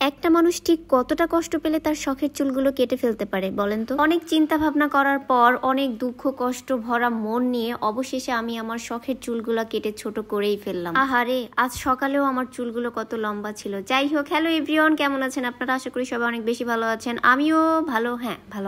একটা মানুষ ঠিক কতটা কষ্ট পেলে তার শখের চুলগুলো কেটে ফেলতে পারে বলেন তো। অনেক চিন্তা ভাবনা করার পর, অনেক দুঃখ কষ্ট ভরা মন নিয়ে অবশেষে আমি আমার শখের চুলগুলো কেটে ছোট করেই ফেললাম। আহারে, আজ সকালেও আমার চুলগুলো কত লম্বা ছিল। যাই হোক, হ্যালো এভরিওয়ান, কেমন আছেন আপনারা? আশা করি সবাই অনেক বেশি ভালো আছেন। আমিও ভালো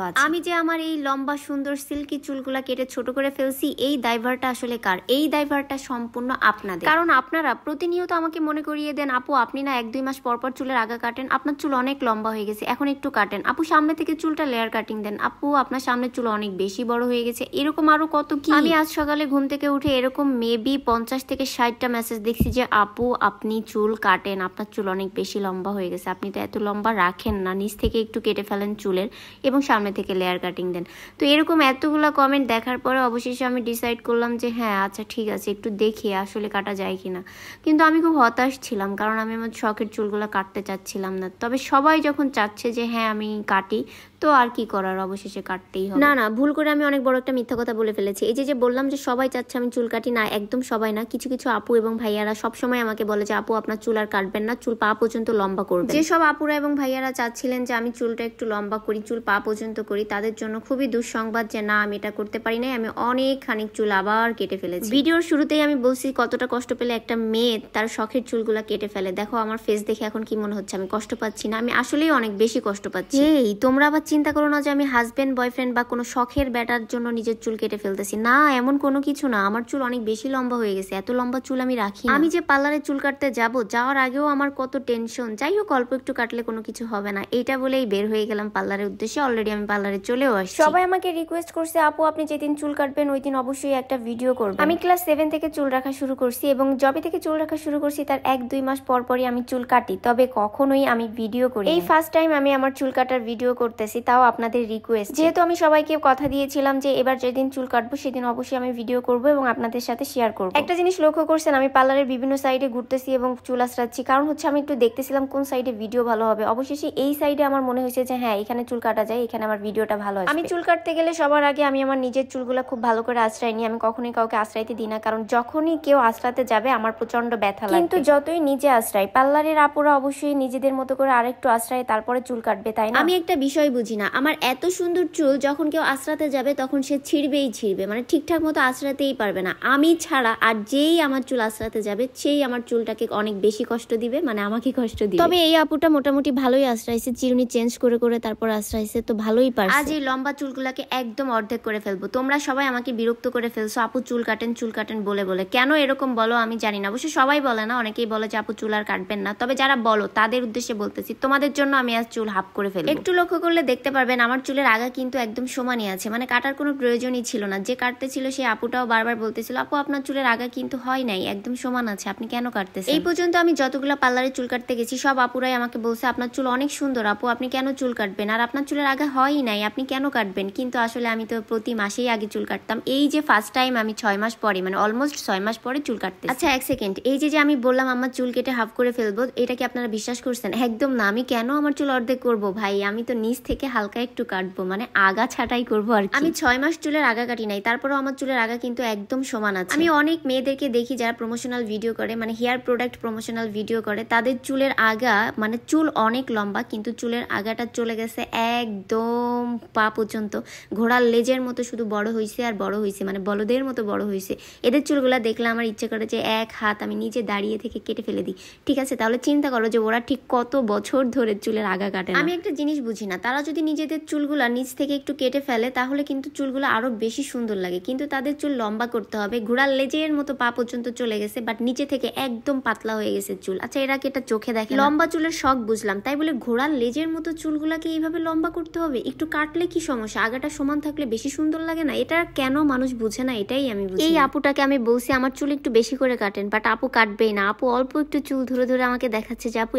আছি। আমি যে আমার এই লম্বা সুন্দর সিল্কি চুলগুলা কেটে ছোট করে ফেলছি, এই দায়ভারটা আসলে কার? এই দায়ভারটা সম্পূর্ণ আপনাদের। কারণ আপনারা প্রতিনিয়ত আমাকে মনে করিয়ে দেন, আপু আপনি না 1-2 মাস পর পর চুলের আগা কাটেন, আপনার চুল অনেক লম্বা হয়ে গেছে, এখন একটু কাটেন। আপু সামনে থেকে চুলটা লেয়ার কাটিং দেন। আপু আপনার সামনের চুল অনেক বেশি বড় হয়ে গেছে। এরকম আরো কত কি। আমি আজ সকালে ঘুম থেকে উঠে এরকম মেবি 50 থেকে 60টা মেসেজ দেখছি যে আপু আপনি চুল কাটেন, আপনার চুল অনেক বেশি লম্বা হয়ে গেছে, আপনি তো এত লম্বা রাখেন না, নিচ থেকে একটু কেটে ফেলেন চুলের এবং সামনে থেকে লেয়ার কাটিং দেন। তো এরকম এতগুলা কমেন্ট দেখার পরে অবশেষে আমি ডিসাইড করলাম যে হ্যাঁ আচ্ছা ঠিক আছে, একটু দেখি আসলে কাটা যায় কিনা। কিন্তু আমি খুব হতাশ ছিলাম, কারণ আমি আমার শখের চুলগুলো কাটতে চাচ্ছিলাম না। তবে সবাই যখন চাচ্ছে যে হ্যাঁ আমি কাটি, তো আর কি করার, অবশেষে কাটতেই হবে। না, ভুল করে আমি অনেক বড় একটা মিথ্যা কথা বলে ফেলেছি। এই যে বললাম যে সবাই চাচ্ছে আমি চুল কাটি, না একদম সবাই না, কিছু কিছু আপু এবং ভাইয়ারা সবসময় আমাকে বলে যে আপু আপনার চুল আর কাটবেন না, চুল পা পর্যন্ত লম্বা করবেন। যেসব আপুরা এবং ভাইয়ারা চাচ্ছিলেন যে আমি চুলটা একটু লম্বা করি, চুল পা পর্যন্ত করি, তাদের জন্য খুবই দুঃসংবাদ যে না, আমি এটা করতে পারি নাই। আমি অনেক খানিক চুল আবার কেটে ফেলেছি। ভিডিওর শুরুতেই আমি বলছি কতটা কষ্ট পেলে একটা মেয়ে তার শখের চুলগুলা কেটে ফেলে। দেখো আমার ফেস দেখে এখন কি মনে হচ্ছে আমি কষ্ট পাচ্ছি না? আমি আসলেই অনেক বেশি কষ্ট পাচ্ছি। এই তোমরা আবার চিন্তা করো না যে আমি হাজবেন্ড বয়ফ্রেন্ড বা কোনো শখের ব্যাটার জন্য নিজের চুল কেটে ফেলতেছি। না, এমন কোনো কিছু না। আমার চুল অনেক বেশি লম্বা হয়ে গেছে, এত লম্বা চুল আমি রাখি না। আমি যে পার্লারে চুল কাটতে যাওয়ার আগেও আমার কত টেনশন। যাই হোক, অল্প একটু কাটলে কোনো কিছু হবে না, এইটা বলেই বের হয়ে গেলাম পার্লারের উদ্দেশ্যে। অলরেডি আমি পার্লারে চলেও আসছি। সবাই আমাকে রিকোয়েস্ট করছে আপু আপনি যেদিন চুল কাটবেন ওই দিন অবশ্যই একটা ভিডিও করবেন। আমি ক্লাস 7 থেকে চুল রাখা শুরু করছি এবং যবে থেকে চুল রাখা শুরু করছি তার 1-2 মাস পর পরই আমি চুল কাটি, তবে কখনোই আমি ভিডিও করি। এই ফার্স্ট টাইম আমি আমার চুল কাটার ভিডিও করতেছি, তাও আপনাদের রিকোয়েস্ট। যেহেতু আমি সবাইকে কথা দিয়েছিলাম যে এবার যেদিন চুল কাটবো সেদিন অবশ্যই আমি ভিডিও করব এবং আপনাদের সাথে শেয়ার করব। একটা জিনিস লক্ষ্য করছেন, আমি পার্লারের বিভিন্ন সাইডে ঘুরতেছি এবং চুল আঁচড়াচ্ছি, কারণ হচ্ছে আমি একটু দেখতেছিলাম কোন সাইডে ভিডিও ভালো হবে। অবশেষে এই সাইডে আমার মনে হয়েছে যে হ্যাঁ এখানে চুল কাটা যায়, এখানে আমার ভিডিওটা ভালো আসবে। আমি চুল কাটতে গেলে সবার আগে আমি আমার নিজের চুলগুলো খুব ভালো করে আঁচড়াই নি। আমি কখনোই কাউকে আঁচড়াইতে দিই না, কারণ যখনই কেউ আঁচড়াতে যাবে আমার প্রচন্ড ব্যথা লাগে। কিন্তু যতই নিজে আঁচড়াই, পার্লারের আপুরা অবশ্যই নিজেদের মতো করে আরেকটু আঁচড়াই তারপরে চুল কাটবে, তাই না? আমি একটা বিষয় বুঝি না, আমার এত সুন্দর চুল যখন কেউ আঁচড়াতে যাবে তখন সে ছিঁড়বে, মানে ঠিকঠাক মতো আঁচড়াতেই পারবে না। আমি ছাড়া আর যেই আমার চুল আঁচড়াতে যাবে সেই আমার চুলটাকে অনেক বেশি কষ্ট দিবে, মানে আমাকে কষ্ট দিবে। তবে এই আপুটা মোটামুটি ভালোই আঁচড়াইছে, চিরুনি চেঞ্জ করে করে তারপর আঁচড়াইছে, তো ভালোই পারছে। আজ এই লম্বা চুলগুলাকে একদম অর্ধেক করে ফেলবো। তোমরা সবাই আমাকে বিরক্ত করে ফেলছো আপু চুল কাটেন বলে বলে। কেন এরকম বলো আমি জানি না, অবশ্য সবাই বলে না, অনেকেই বলে যে আপু চুল আর কাটবেন না। তবে যারা বলো তাদের উদ্দেশ্যে বলতেছি, তোমাদের জন্য আমি আজ চুল হাফ করে ফেলবো। একটু লক্ষ্য করলে দেখতে পারবেন আমার চুলের আগা কিন্তু একদম সমানই আছে, মানে কাটার কোনো প্রয়োজনই ছিল না। যে কাটতে ছিল সেই আপুটাও বারবার বলতেছিল আপু আপনার চুলের আগা কিন্তু হয় নাই, একদম সমান আছে, আপনি কেন কাটতেছেন? এই পর্যন্ত আমি যতগুলো পার্লারে চুল কাটতে গেছি সব আপুরাই আমাকে বলছে আপনার চুল অনেক সুন্দর আপু, আপনি কেন চুল কাটবেন, আর আপনার চুলের আগা হয়ই নাই, আপনি কেন কাটবেন? কিন্তু আসলে আমি তো প্রতি মাসেই আগে চুল কাটতাম। এই যে ফার্স্ট টাইম আমি 6 মাস পরে, মানে অলমোস্ট 6 মাস পরে চুল কাটতে। আচ্ছা এক সেকেন্ড, এই যে আমি বললাম আমার চুল কেটে হাফ করে ফেলবো, এটা কি আপনারা বিশ্বাস করছেন? একদম না। আমি কেন আমার চুল অর্ধেক করবো ভাই? আমি তো নিচ থেকে হালকা একটু কাটবো, মানে আগা ছাটাই করবো আর কি। আমি 6 মাস চুলের আগা কাটি নাই, তারপরেও আমার চুলের আগা কিন্তু একদম সমান আছে। আমি অনেক মেয়েদেরকে দেখি যারা প্রমোশনাল ভিডিও করে, মানে হেয়ার প্রোডাক্ট প্রমোশনাল ভিডিও করে, তাদের চুলের আগা, মানে চুল অনেক লম্বা কিন্তু চুলের আগাটা চলে গেছে একদম পা পর্যন্ত, ঘোড়ার লেজের মতো শুধু বড় হয়েছে আর বড় হয়েছে, মানে বলদের মতো বড় হয়েছে। এদের চুলগুলা দেখলে আমার ইচ্ছে করে যে এক হাত আমি নিজে দাঁড়িয়ে থেকে কেটে ফেলে দিই। ঠিক আছে, তাহলে চিন্তা করো যে ওরা ঠিক কত বছর ধরে চুলের আগা কাটে। আমি একটা জিনিস বুঝি না, তারা যদি নিজেদের চুলগুলা নিচ থেকে একটু কেটে ফেলে তাহলে কিন্তু চুলগুলো আরো বেশি সুন্দর লাগে, কিন্তু তাদের চুল লম্বা করতে হবে, ঘোড়ার লেজের মতো পা পর্যন্ত চলে গেছে, বাট নিচে থেকে একদম পাতলা হয়ে গেছে চুল। আচ্ছা এরা কি এটা চোখে দেখে? লম্বা চুলের শখ বুঝলাম, তাই বলে ঘোড়ার লেজের মতো চুলগুলাকে এইভাবে লম্বা করতে হবে? একটু কাটলে কি সমস্যা? আগাটা সমান থাকলে বেশি সুন্দর লাগে না? এটা কেন মানুষ বুঝে না, এটাই আমি বুঝি। এই আপুটাকে আমি বলছি আমার চুল একটু বেশি করে কাটেন, বাট আপু কাটবেই না। আপু অল্প একটু চুল ধরে ধরে আমাকে দেখাচ্ছে যে আপু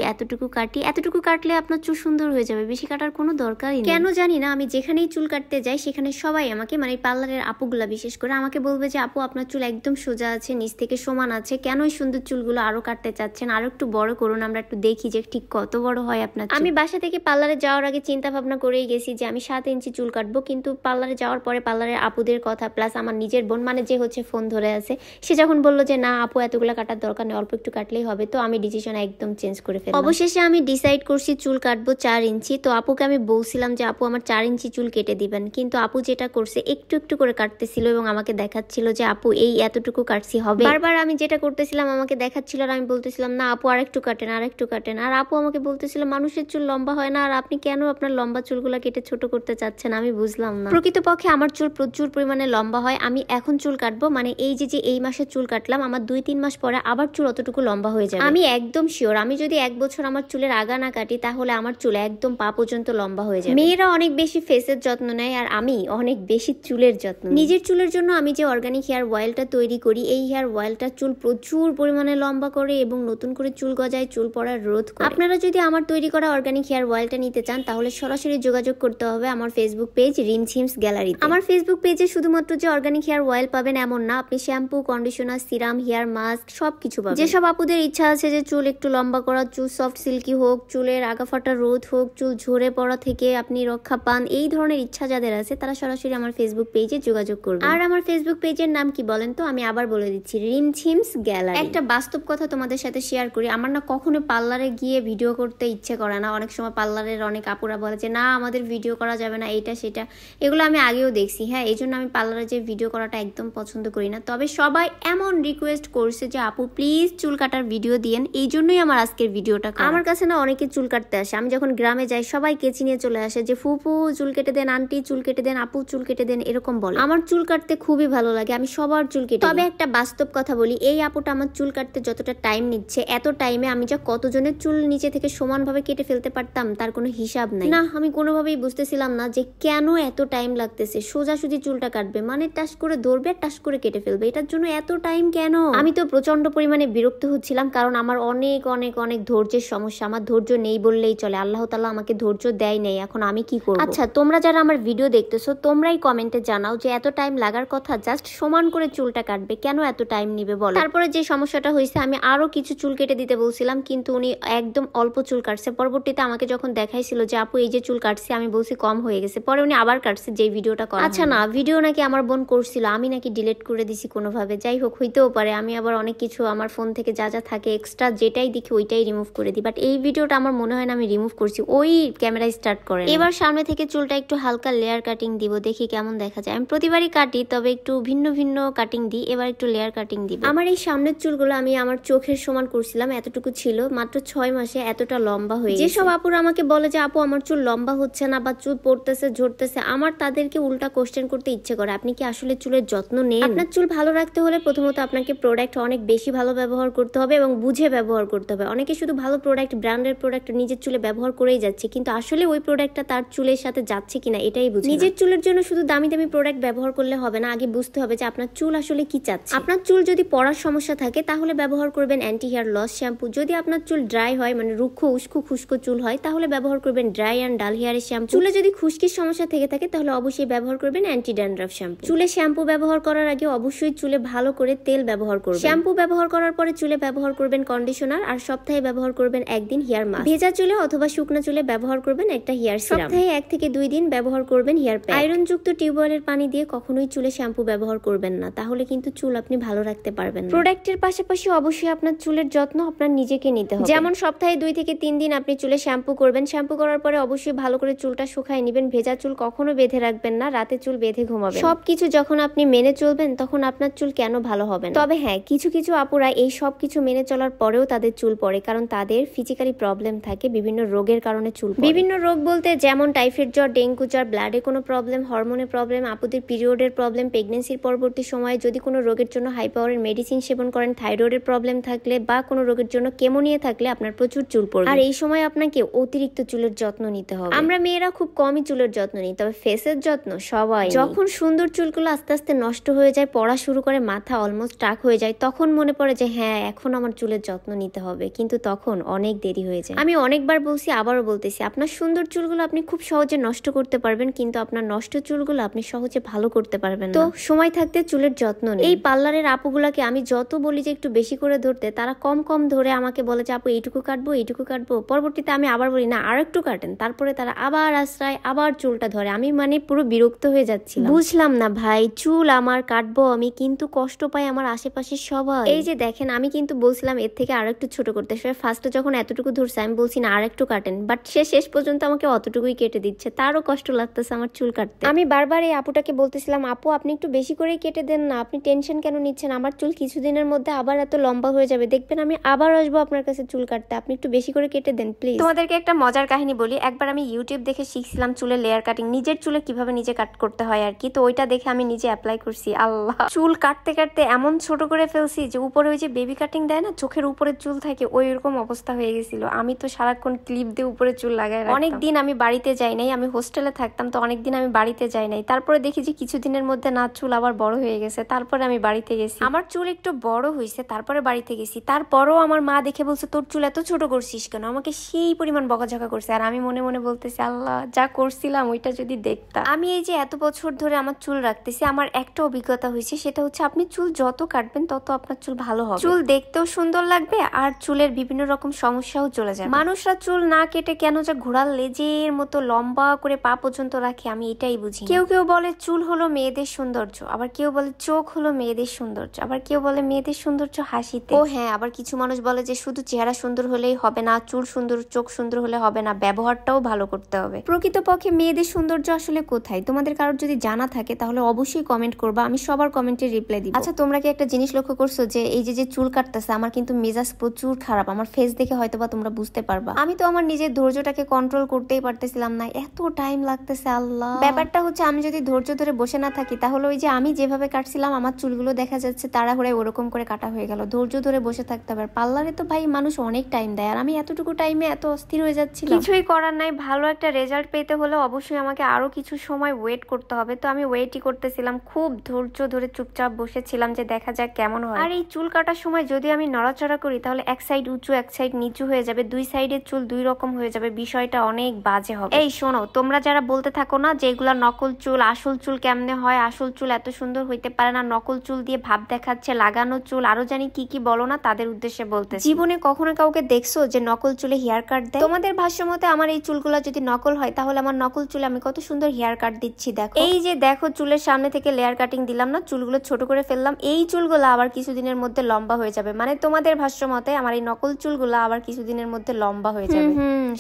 এতটুকু কাটলে আপনার চুল সুন্দর হয়ে যাবে, বেশি কাটার কোনো দরকারই নেই। কেন জানি না, আমি যেখানেই চুল কাটতে যাই সেখানে সবাই আমাকে, মানে পার্লারের আপুগুলা বিশেষ করে আমাকে বলবে যে আপু আপনার চুল একদম সোজা আছে, নিচ থেকে সমান আছে, কেন এই সুন্দর চুলগুলো আরো কাটতে চাচ্ছেন? আরো একটু বড় করুন, আমরা একটু দেখি যে ঠিক কত বড় হয় আপনার। আমি বাসা থেকে পার্লারে যাওয়ার আগে চিন্তা ভাবনা করেই গেছি যে আমি 7 ইঞ্চি চুল কাটবো, কিন্তু পার্লারে যাওয়ার পরে পার্লারের আপুদের কথা প্লাস আমার নিজের বোন, মানে যে হচ্ছে ফোন ধরে আছে, সে যখন বললো যে না আপু এতগুলো কাটার দরকার নেই, অল্প একটু কাটলেই হবে, তো আমি ডিসিশন একদম চেঞ্জ করে ফেললাম। অবশেষে শেষে আমি ডিসাইড করছি চুল কাটবো 4 ইঞ্চি। তো আপুকে আমি বলছিলাম যে আপু আমার 4 ইঞ্চি চুল কেটে দিবেন, কিন্তু আপু যেটা করছে একটু একটু করে কাটতেছিল এবং আমাকে দেখাচ্ছিল যে আপু এই এতটুকু কাটছি হবে। বারবার আমি যেটা করতেছিলাম আমাকে দেখাচ্ছিল আর আমি বলতেছিলাম না আপু আরেকটু কাটেন আরেকটু কাটেন। আর আপু আমাকে বলতেছিল মানুষের চুল লম্বা হয় না, আর আপনি কেন আপনার লম্বা চুলগুলো কেটে ছোট করতে চাচ্ছেন, আমি বুঝলাম না। প্রকৃতপক্ষে আমার চুল প্রচুর পরিমাণে লম্বা হয়। আমি এখন চুল কাটবো, মানে এই যে এই মাসে চুল কাটলাম, আমার 2-3 মাস পরে আবার চুল অতটুকু লম্বা হয়ে যাবে। আমি একদম শিওর আমি যদি 1 বছর আমার চুলের আগা না কাটি তাহলে আমার চুল একদম পা পর্যন্ত লম্বা হয়ে যাবে। মেয়েরা অনেক বেশি ফেসের যত্ন নেয় আর আমি অনেক বেশি চুলের যত্ন। নিজের চুলের জন্য আমি যে অর্গানিক হেয়ার অয়েলটা তৈরি করি, এই হেয়ার অয়েলটা চুল প্রচুর পরিমাণে লম্বা করে এবং নতুন করে চুল গজায়, চুল পড়ার রোধ করে। আপনারা যদি আমার তৈরি করা অর্গানিক হেয়ার অয়েলটা নিতে চান তাহলে সরাসরি যোগাযোগ করতে হবে আমার ফেসবুক পেজ রিমস হিমস গ্যালারিতে। আমার ফেসবুক পেজে শুধুমাত্র যে অর্গানিক হেয়ার অয়েল পাবেন এমন না, আপনি shampoo, conditioner, serum, hair mask সবকিছু পাবেন। যেসব আপুদের ইচ্ছা আছে যে চুল একটু লম্বা করা, চুল সফট সিল্কি হোক, চুলের আগা ফাটা রোধ হোক, চুল ঝরে পড়া থেকে আপনি রক্ষা পান, এই ধরনের ইচ্ছা যাদের আছে তারা সরাসরি আমার ফেসবুক পেজে যোগাযোগ করবেন। আর আমার ফেসবুক পেজের নাম কি বলেন তো? আমি আবার বলে দিচ্ছি, রিমস হিমস গ্যালারি। একটা বাস্তব কথা তোমাদের সাথে শেয়ার করি, আমার না কখনো পার্লারে গিয়ে ভিডিও করতে ইচ্ছে করে না। অনেক সময় পার্লারের অনেক আপুরা বলে যে না আমাদের ভিডিও করা যাবে না, এটা সেটা, এগুলো আমি আগেও দেখছি। হ্যাঁ, এই জন্য আমি পার্লারে যে ভিডিও করাটা একদম পছন্দ করি না। তবে সবাই এমন রিকোয়েস্ট করছে যে আপু প্লিজ চুল কাটার ভিডিও দিয়েন, এই জন্যই আমার আজকের ভিডিওটা। আমার কাছে না অনেকে চুল কাটতে আসে, আমি যখন গ্রামে যাই সবাই কেচি নিয়ে চলে আসে যে ফুপু চুল কেটে দেন, আন্টি চুল কেটে দেন, আপু চুল কেটে দেন, এরকম বলে। আমার চুল কাটতে খুবই ভালো লাগে, আমি সবার চুল কেটে। তবে একটা বাস্তব কথা বলি, এই আপুটা আমার চুল কাটতে যতটা টাইম নিচ্ছে, এত টাইমে আমি যা কতজনের চুল নিচে থেকে সমানভাবে কেটে ফেলতে পারতাম তার কোনো হিসাব নাই। না, আমি কোনোভাবেই বুঝতেছিলাম না যে কেন এত টাইম লাগতেছে। সোজাসুজি চুলটা কাটবে মানে টাস করে ধরবে, টাস করে কেটে ফেলবে, এটার জন্য এত টাইম কেন? আমি তো প্রচন্ড পরিমাণে বিরক্ত হচ্ছিলাম, কারণ আমার অনেক অনেক অনেক ধৈর্যের সমস্যা। আমার ধৈর্য নেই বললেই চলে, আল্লাহ তাআলা আমাকে ধৈর্য দেয় নাই। এখন আমি কি করব? আচ্ছা, তোমরা যারা আমার ভিডিও দেখতেছো তোমরাই কমেন্টে জানাও যে এত টাইম লাগার কথা, জাস্ট সমান করে চুলটা কাটবে, কেন এত টাইম নিবে বলো। তারপরে যে সমস্যাটা হয়েছে, আমি আরো কিছু চুল কেটে দিতে বলছিলাম কিন্তু উনি একদম অল্প চুল কাটছে। পরবর্তীতে আমাকে যখন দেখাইছিল যে আপু এই যে চুল কাটছে, আমি বলছি কম হয়ে গেছে, পরে উনি আবার কাটছে যে ভিডিওটা করা। আচ্ছা না, ভিডিও নাকি আমার বোন করছিল, আমি নাকি ডিলিট করে দিছি কোনোভাবে। যাই হোক, হইতেও পারে। আমি আবার অনেক কিছু আমার ফোন থেকে যা যা থাকে এক্সট্রা যেটাই দেখি ওইটাই রিমুভ করে দিই, বাট এই ভিডিওটা আমার মনে হয় না আমি রিমুভ করছি, ওই ক্যামেরা স্টার্ট করে। এবার সামনে থেকে চুলটা একটু হালকা লেয়ার কাটিং দিব, দেখি কেমন দেখা যায়। আমি প্রতিবারই কাটি, তবে একটু ভিন্ন ভিন্ন কাটিং দিই, এবার একটু লেয়ার কাটিং দিব। আমার এই সামনের চুলগুলো আমি আমার চোখের সমান করছিলাম, এতটুকু ছিল, মাত্র 6 মাসে এতটা লম্বা হয়ে গেছে। যেসব আপুরা আমাকে বলে যে আপু আমার চুল লম্বা হচ্ছে না বা চুল পড়তেছে ঝরতেছে, আমার তাদেরকে উল্টা কোশ্চেন করতে ইচ্ছে করে, আপনি কি আসলে চুলের যত্ন নেন? আপনার চুল ভালো রাখতে হলে প্রথমত আপনাকে প্রোডাক্ট অনেক বেশি ভালো ব্যবহার করতে হবে এবং বুঝে ব্যবহার করতে হবে। অনেকে শুধু ভালো প্রোডাক্ট, ব্র্যান্ডের প্রোডাক্ট নিজের চুলে ব্যবহার করেই যাচ্ছে, কিন্তু আসলে ওই প্রোডাক্টটা তার চুলের সাথে যাচ্ছে কিনা এটাই বুঝে। নিজের চুলের জন্য শুধু দামি দামি প্রোডাক্ট ব্যবহার করলে হবে না, আগে বুঝতে হবে যে আপনার চুল আসলে কি চাচ্ছে। আপনার চুল যদি পড়ার সমস্যা থাকে তাহলে ব্যবহার করবেন অ্যান্টি হেয়ার লস শ্যাম্পু। যদি আপনার চুল ড্রাই হয়, মানে রুক্ষ উস্কো খুস্কো চুল হয়, তাহলে ব্যবহার করবেন ড্রাই অ্যান্ড ডাল হেয়ারের শ্যাম্পু। চুলে যদি খুশকির সমস্যা থেকে থাকে তাহলে অবশ্যই ব্যবহার করবেন অ্যান্টি ড্যান্ড্রাফ শ্যাম্পু। চুলে শ্যাম্পু ব্যবহার করার আগে অবশ্যই চুলে ভালো করে তেল ব্যবহার করবেন। শ্যাম্পু ব্যবহার করার পরে চুলে ব্যবহার করবেন কন্ডিশনার, আর সপ্তাহে ব্যবহার করবেন একদিন হেয়ার মাস্ক। ভেজা চুলে অথবা শুকনো চুলে ব্যবহার করবেন একটা হেয়ার সিরাম। সপ্তাহে 1 থেকে 2 দিন ব্যবহার করবেন হেয়ার প্যাক। আয়রন যুক্ত টিউবওয়েলের পানি দিয়ে কখনোই চুলে শ্যাম্পু ব্যবহার করবেন না, তাহলে কিন্তু চুল আপনি ভালো রাখতে পারবেন না। প্রোডাক্টের পাশাপাশি অবশ্যই আপনার চুলের যত্ন আপনার নিজেকে নিতে হবে। যেমন সপ্তাহে 2 থেকে 3 দিন আপনি চুলে শ্যাম্পু করবেন। শ্যাম্পু করার পরে অবশ্যই ভালো করে চুলটা শুকায় নেবেন। ভেজা চুল কখনো বেঁধে রাখবেন না, রাতে চুল বেঁধে ঘুমাবেন। সবকিছু যখন আপনি মেনে চলবেন তখন আপনার চুল কেন ভালো হবে না? তবে হ্যাঁ, কিছু কিছু আপুরা এই সব কিছু মেনে চলার পরেও তাদের চুল পড়ে, কারণ তাদের ফিজিক্যালি প্রবলেম থাকে, বিভিন্ন রোগের কারণে চুল পড়ে। বিভিন্ন রোগ বলতে যেমন টাইফয়েড জ্বর, ডেঙ্গু জ্বর, ব্লাডে কোনো প্রবলেম, হরমোনের প্রবলেম, আপুদের পিরিয়ডের প্রবলেম, প্রেগনেন্সির পরবর্তী সময়ে যদি কোনো রোগের জন্য হাই পাওয়ারের মেডিসিন সেবন করেন, থাইরয়েডের প্রবলেম থাকলে বা কোনো রোগের জন্য কেমো নিয়ে থাকলে আপনার প্রচুর চুল পড়বে। আর এই সময় আপনাকে অতিরিক্ত চুলের যত্ন নিতে হবে। আমরা মেয়েরা খুব কমই চুলের যত্ন নিই, তবে ফেসের যত্ন সবাই। যখন সুন্দর চুলগুলো আস্তে আস্তে নষ্ট হয়ে যায়, পড়া শুরু করে, মাথা অলমোস্ট টাক হয়ে যায়, তখন মনে পড়ে যে হ্যাঁ এখন আমার চুলের যত্ন নিতে হবে, কিন্তু তখন অনেক দেরি হয়ে যায়। আমি অনেকবার বলছি, আবারও বলতেছি, আপনার সুন্দর চুলগুলো আপনি খুব সহজে নষ্ট করতে পারবেন, কিন্তু আপনার নষ্ট চুলগুলো আপনি সহজে ভালো করতে পারবেন না। তো সময় থাকতে চুলের যত্ন নিন। এই পার্লারের আপুগুলাকে আমি যত বলি যে একটু বেশি করে ধরতে, তারা কম কম ধরে আমাকে বলে যে আপু এইটুকু কাটবো এইটুকু কাটবো। পরবর্তীতে আমি আবার বলি না আর একটু কাটেন, তারপরে তারা আবার আশ্রয় আবার চুলটা ধরে। আমি মানে পুরো বিরক্ত হয়ে যাচ্ছি। বুঝলাম না ভাই, চুল আমার কাটবো আমি, কিন্তু কষ্ট পাই আমার আশেপাশের সবাই। এই যে দেখেন, আমি কিন্তু বলছিলাম এর থেকে আরো একটু ছোট করতে। ফার্স্টে যখন এত এতটুকু ধরছে, আমি বলছি না আর একটু কাটেন, বাট সে শেষ পর্যন্ত আমাকে অতটুকুই কেটে দিচ্ছে। তারও কষ্ট লাগতেছে আমার চুল কাটতে। আমি বারবার এই আপুটাকে বলতেছিলাম, আপু আপনি একটু বেশি করেই কেটে দেন না, আপনি টেনশন কেন নিচ্ছেন, আমার চুল কিছুদিনের মধ্যে আবার এত লম্বা হয়ে যাবে, দেখবেন আমি আবার আসবো আপনার কাছে চুল কাটতে, আপনি একটু বেশি করে কেটে দেন প্লিজ। তোমাদেরকে একটা মজার কাহিনী বলি। একবার আমি ইউটিউব দেখে শিখছিলাম চুলের লেয়ার কাটিং, নিজের চুলে কিভাবে নিজে কাট করতে হয় আর কি। তো ওইটা দেখে আমি নিজে অ্যাপ্লাই করছি। আল্লাহ, চুল কাটতে কাটতে এমন ছোট করে ফেলছি যে উপরে ওই যে বেবি কাটিং দেয় না, চোখের উপরে চুল থাকে, ওই রকম অবস্থা হয়ে গেছিল। আমি তো সারাক্ষণ ক্লিপ দিয়ে উপরে চুল লাগাই রাখতাম। অনেকদিন আমি বাড়িতে যাই নাই, আমি হোস্টেলে থাকতাম, তো অনেকদিন আমি বাড়িতে যাই নাই। তারপরে দেখি যে কিছুদিনের মধ্যে না চুল আবার বড় হয়ে গেছে। তারপরে আমি বাড়িতে গেছি, আমার চুল একটু বড় হয়েছে, তারপরে বাড়িতে গেছি। তারপরও আমার মা দেখে বলছে তোর চুল এত ছোট করছিস কেন, আমাকে সেই পরিমাণ বকাঝকা করছে। আর আমি মনে মনে বলতেছি আল্লাহ, যা করছিলাম ওইটা যদি দেখতাম। আমি এই যে এত বছর ধরে আমার চুল রাখতেছি, আমার একটা অভিজ্ঞতা হয়েছে, সেটা হচ্ছে আপনি চুল যত কাটবেন তত আপনার চুল ভালো হবে, চুল দেখতেও সুন্দর লাগবে, আর চুলের বিভিন্ন রকম সমস্যাও চলে যাবে। মানুষরা চুল না কেটে কেন যে ঘোড়ার লেজের মতো লম্বা করে পা পর্যন্ত রাখে, আমি এটাই বুঝি। কেউ কেউ বলে চুল হলো মেয়েদের সৌন্দর্য, আবার কেউ বলে চোখ হলো মেয়েদের সৌন্দর্য, আবার কেউ বলে মেয়েদের সৌন্দর্য হাসিতে। ও হ্যাঁ, আবার কিছু মানুষ বলে যে শুধু চেহারা সুন্দর হলেই হবে না, চুল সুন্দর চোখ সুন্দর হলে হবে না, ব্যবহারটাও ভালো করতে হবে। প্রকৃতপক্ষে মেয়েদের সৌন্দর্য আসলে কোথায়? তোমাদের কারোর যদি জানা থাকে তাহলে অবশ্যই কমেন্ট করবা, আমি সবার কমেন্টে রিপ্লাই দিব। আচ্ছা, তোমরা কি একটা জিনিস লক্ষ্য করছো যে এই যে চুল কাটতেছে, আমার কিন্তু মেজাজ প্রচুর খারাপ, আমার ফেস দেখে হয়তোবা তোমরা বুঝতে পারবা। আমি তো আমার নিজের ধৈর্যটাকে কন্ট্রোল করতেই পারতেছিলাম না, এত টাইম লাগতেছে। আল্লাহ, ব্যাপারটা হচ্ছে আমি যদি ধৈর্য ধরে বসে না থাকি তাহলে ওই যে আমি যেভাবে কাটছিলাম আমার চুলগুলো দেখা যাচ্ছে তাড়াহুড়ায় ওরকম করে কাটা হয়ে গেল। ধৈর্য ধরে বসে থাকতে হবে। পার্লারে তো ভাই মানুষ অনেক টাইম দেয়, আর আমি এতটুকু টাইমে এত অস্থির হয়ে যাচ্ছি। কিছুই করার নাই, ভালো একটা রেজাল্ট পেতে হলে অবশ্যই আমাকে আরো কিছু সময় ওয়েট করতে হবে। তো আমি ওয়েটই করতেছিলাম, খুব ধৈর্য ধরে চুপচাপ বসেছিলাম যে দেখা যাক কেমন হয়। আর এই চুল কাটার সময় যদি আমি নড়াচড়া করি তাহলে এক সাইড উঁচু এক সাইড নিচু হয়ে যাবে, দুই সাইডের চুল দুই রকম হয়ে যাবে, বিষয়টা অনেক বাজে হবে। এই শোনো, তোমরা যারা বলতে থাকো না যে এগুলা নকল চুল, আসল চুল কেমনে হয়, আসল চুল এত সুন্দর হইতে পারে না, নকল চুল দিয়ে ভাব দেখাচ্ছে, লাগানো চুল, আরো জানি কি কি বলো না, তাদের উদ্দেশ্যে বলতে, জীবনে কখনো কাউকে দেখছো যে নকল চুলে হেয়ার কাট দেয়? তোমাদের ভাষ্য মতে আমার এই চুলগুলা যদি নকল হয় তাহলে আমার নকল চুলে আমি কত সুন্দর হেয়ার কাট দিচ্ছি। দেখো, এই যে দেখো, চুলের সামনে থেকে লেয়ার কাটিং দিলাম না, চুলগুলো ছোট করে ফেললাম, এই চুলগুলো আবার কিছুদিনের মধ্যে লম্বা হয়ে যাবে। মানে তোমাদের ভাষ্য মতে আমার এই নকল চুলগুলো আবার কিছুদিনের মধ্যে লম্বা হয়ে যাবে।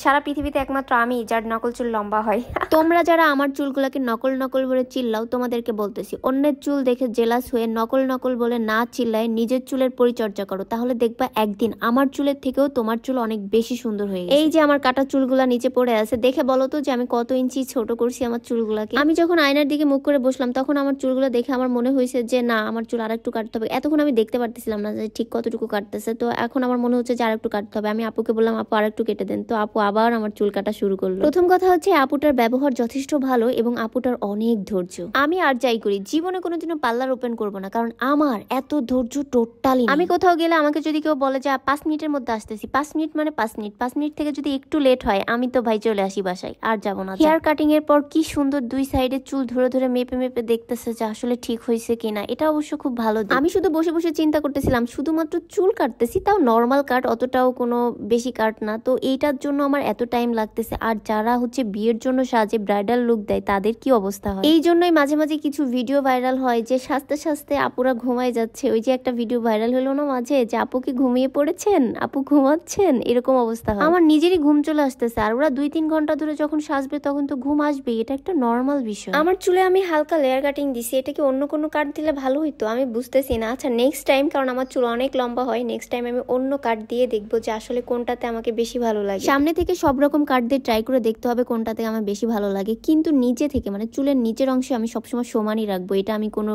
সারা পৃথিবীতে একমাত্র আমি যার নকল চুল লম্বা হয়। তোমরা যারা আমার চুলগুলাকে নকল নকল বলে চিল্লাও, তোমাদেরকে বলতেছি অন্যের চুল দেখে জেলাস হয়ে নকল নকল বলে না চিল্লায় নিজের চুলের পরিচর্যা করো, তাহলে দেখবা একদিন আমার চুলের থেকেও তোমার চুল অনেক বেশি সুন্দর হয়ে গেছে। এই যে আমার কাটা চুলগুলা নিচে পড়ে আছে, দেখে বলো তো যে আমি কত ইঞ্চি ছোট করছি আমার চুলগুলাকে। আমি যখন আয়নার দিকে মুখ করে বসলাম তখন আমার চুলগুলো দেখে আমার মনে হয়েছে যে না, আমার চুল আরেকটু কাটতে হবে। এতক্ষণ আমি দেখতে পারতেছিলাম না যে ঠিক কতটুকু কাটতেছে, তো এখন আমার মনে হচ্ছে যে আরেকটু কাটতে হবে। আমি আপুকে বললাম আপু আরেকটু কেটে দেন, তো আপু আবার আমার চুল কাটা শুরু করলো। প্রথম কথা হচ্ছে আপুটার ব্যবহার যথেষ্ট ভালো এবং আপুটার অনেক ধৈর্য। আমি আর যাই করি জীবনে কোনোদিনও পার্লার ওপেন করবো না, কারণ আমার এত ধৈর্য টোটালি। আমি কোথাও গেলে আমাকে যদি কেউ বলে যে 5 মিনিটের মধ্যে আসতেছি, 5 মিনিট মানে 5 মিনিট, 5 মিনিট থেকে যদি একটু লেট হয় আমি তো ভাই চলে আসি বাসায়, আর যাবো না। হেয়ার কাটিং এর পর কি সুন্দর দুই সাইডে চুল ধরে ধরে মেপে মেপে দেখতেছে যে আসলে ঠিক হয়েছে কিনা, এটা অবশ্য খুব ভালো। আমি শুধু বসে বসে চিন্তা করতেছিলাম, শুধুমাত্র চুল কাটতেছি, তাও নর্মাল কাট, অতটাও কোনো বেশি কাট না, তো এইটার জন্য আমার এত টাইম লাগতেছে। আর যারা হচ্ছে বিয়ের জন্য সাজে ব্রাইডাল লুক দেয় তাদের কি অবস্থা হয়। এই জন্যই মাঝে মাঝে কিছু ভিডিও ভাইরাল হয় যে সাজতে সাজতে আপুরা ঘুমায় যাচ্ছে। ওই যে একটা ভিডিও ভাইরাল হলো না মাঝে, যে আপু কি ঘুমিয়ে পড়েছেন, আপু ঘুমাচ্ছেন, এরকম অবস্থা হয়। আমার নিজেরই ঘুম চলে আসতেছে, আর ওরা 2-3 ঘন্টা ধরে যখন সাজবে তখন তো ঘুম আসবেই, এটা একটা নর্মাল বিষয়। আমার চুলে আমি হালকা লেয়ার কাটিং দিছি, এটা কি অন্য কোনো কাট দিলে ভালো হইতো? আমি বুঝতেছি না। আচ্ছা নেক্সট টাইম, কারণ আমার চুল অনেক লম্বা হয়, নেক্সট টাইম আমি অন্য কাট দিয়ে দেখবো যে আসলে কোনটাতে আমাকে বেশি ভালো লাগে। সামনে থেকে সব রকম কাট দিয়ে ট্রাই করে দেখতে হবে কোনটাতে আমার বেশি ভালো লাগে, কিন্তু নিচে থেকে মানে চুলের নিচের অংশে আমি সবসময় সমানই রাখবো। এটা আমি কোনো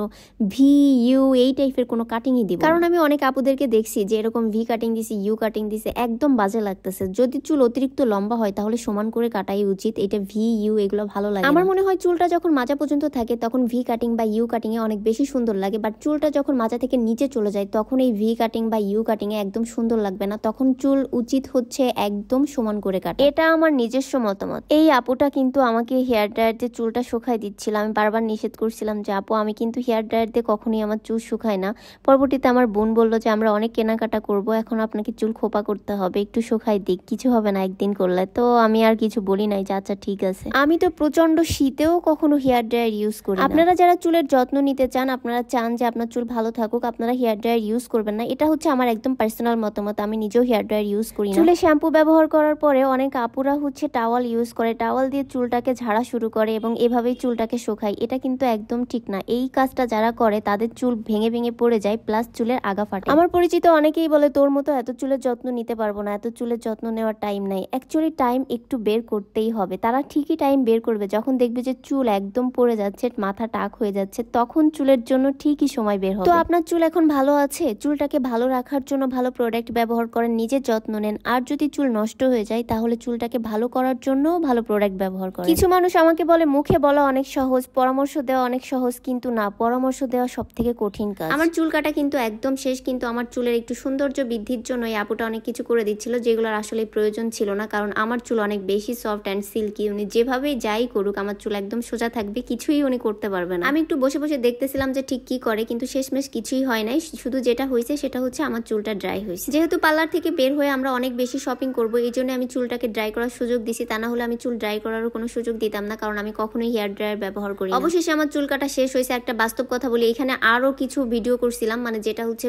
ভি ইউ এই টাইপের কোনো কাটিংই দিব, কারণ আমি অনেক আপুদেরকে দেখছি যে এরকম ভি কাটিং দিছি, ইউ কাটিং দিছে, একদম বাজে লাগতেছে। যদি চুল অতিরিক্ত লম্বা হয় তাহলে সমান করে কাটাই উচিত, এটা ভি ইউ এগুলো ভালো লাগে। আমার মনে হয় চুলটা যখন মাজা পর্যন্ত থাকে তখন ভি কাটিং বা ইউ কাটিং এ অনেক বেশি সুন্দর লাগে, বাট চুলটা যখন মাজা থেকে নিচে চলে যায় তখন এই ভি কাটিং বা ইউ কাটিং এ একদম সুন্দর লাগবে না, তখন চুল উচিত হচ্ছে একদম সমান করে কাটা। এটা আমার নিজস্ব মতামত। এই আপুটা কিন্তু আমাকে হেয়ার ড্রায়ার দিয়ে চুলটা শুকাই দিচ্ছিল, আমি বারবার নিষেধ করছিলাম যে আপু আমি কিন্তু হেয়ার ড্রায়ার দিয়ে কখনোই আমার চুল শুকাই না। পরবর্তীতে আমার বোন বললো যে আমরা অনেক কেনাকাটা করব, এখন আপনাকে চুল খোপা করতে হবে, একটু শুকাই দিক, কিছু হবে না একদিন করলে। তো আমি আর কিছু বলি নাই যে আচ্ছা ঠিক আছে। আমি তো প্রচন্ড শীতেও কখনো হেয়ার ড্রায়ার ইউজ করি। আপনারা যারা চুলের যত্ন নিতে চান, আপনারা চান যে আপনার চুল ভালো থাকুক, আপনারা হেয়ার ড্রায়ার ইউজ করবেন না, এটা হচ্ছে আমার একদম পার্সোনাল মতামত। আমি নিজেও হেয়ার ড্রায়ার ইউজ ইউজ করি না। চুলে শ্যাম্পু ব্যবহার করার পরে অনেক আপুরা হচ্ছে টাওয়াল ইউজ করে, টাওয়াল দিয়ে চুলটাকে ঝাড়া শুরু করে এবং এভাবেই চুলটাকে শুকায়। এটা কিন্তু একদম ঠিক না। এই কাজটা যারা করে তাদের চুল ভেঙে ভেঙে পড়ে যায়, প্লাস চুলের আগা ফাটে। আমার পরিচিত অনেকেই বলে তোর মতো এত চুলের যত্ন নিতে পারবো না, এত চুলের যত্ন নেওয়ার টাইম নাই। অ্যাকচুয়ালি টাইম একটু বের করতেই হবে। তারা ঠিকই টাইম বের করবে যখন দেখবে যে চুল একদম পড়ে যাচ্ছে, মাথা টাক হয়ে যাচ্ছে, তখন চুলের জন্য ঠিকই সময় বের হবে। তো আপনার চুল এখন ভালো আছে, চুলটাকে ভালো রাখার জন্য ভালো প্রোডাক্ট ব্যবহার করেন, নিজের যত্ন নেন। আর যদি চুল নষ্ট হয়ে যায় তাহলে চুলটাকে ভালো করার জন্য ভালো প্রোডাক্ট ব্যবহার করেন। কিছু মানুষ আমাকে বলে মুখে বলা অনেক সহজ, পরামর্শ দেওয়া অনেক সহজ, কিন্তু না, পরামর্শ দেওয়া সব থেকে কঠিন কাজ। আমার চুল কাটা কিন্তু একদম শেষ, কিন্তু আমার চুলের একটু সৌন্দর্য বৃদ্ধির জন্য এই আপুটা অনেক কিছু করে দিচ্ছিল যেগুলোর আসলে প্রয়োজন ছিল না, কারণ আমার চুল অনেক বেশি সফট অ্যান্ড সিল্কি। উনি যেভাবে যাই করুক আমার চুল একদম সোজা থাকবে, কিছুই উনি করতে পারবে না। আমি একটু বসে বসে দেখতেছিলাম যে ঠিক কি করে, কিন্তু শেষমেশ কিছুই হয় নাই। শুধু যেটা হয়েছে সেটা হচ্ছে আমার চুলটা ড্রাই হয়েছে। যেহেতু পার্লার থেকে বের হয়ে আমরা অনেক বেশি শপিং করবো, এই জন্য আমি চুলটাকে ড্রাই করার সুযোগ দিছি। তা না হলে আমি চুল ড্রাই করারও কোনো সুযোগ দিতাম না, কারণ আমি কখনোই হেয়ার ড্রায়ার ব্যবহার করি না। অবশেষে আমার চুল কাটা শেষ হয়েছে। একটা বাস্তব কথা বলি, এখানে আরো কিছু ভিডিও করছিলাম, মানে যেটা হচ্ছে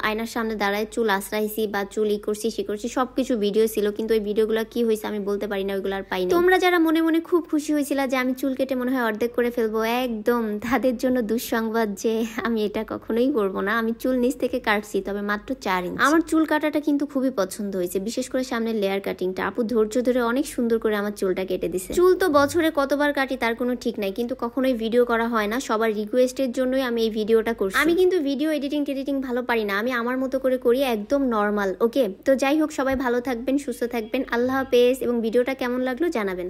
আয়নার সামনে দাঁড়ায় চুল আশ্রাইছি বা চুল ই করছি সে করছি, সবকিছু ভিডিও ছিল, কিন্তু ওই ভিডিওগুলো কি হয়েছে আমি বলতে পারি না, ওইগুলো আর পাইনি। তোমরা যারা মনে মনে খুব খুশি হয়েছিল যে আমি চুল কেটে মনে হয় অর্ধেক করে ফেলবো, একদম তাদের জন্য দুঃসংবাদ যে আমি এটা কখনোই করবো না। আমি চুল নিচ থেকে কাটছি, তবে মাত্র 4 ইঞ্চি। আমার চুল কাটাটা কিন্তু খুবই পছন্দ হয়েছে, বিশেষ করে সামনের লেয়ার কাটিংটা। আপু ধৈর্য ধরে অনেক সুন্দর করে আমার চুলটা কেটে দিছে। চুল তো বছরে কতবার কাটি তার কোনো ঠিক নাই, কিন্তু কখনোই ভিডিও করা হয় না। সবার রিকোয়েস্টের জন্যই আমি এই ভিডিওটা করছি। আমি কিন্তু ভিডিও এডিটিং ভালো পারি না, আমি আমার মতো করে করি, একদম নর্মাল। ওকে, তো যাই হোক, সবাই ভালো থাকবেন, সুস্থ থাকবেন, আল্লাহ হাফেজ। এবং ভিডিওটা কেমন লাগলো জানাবেন।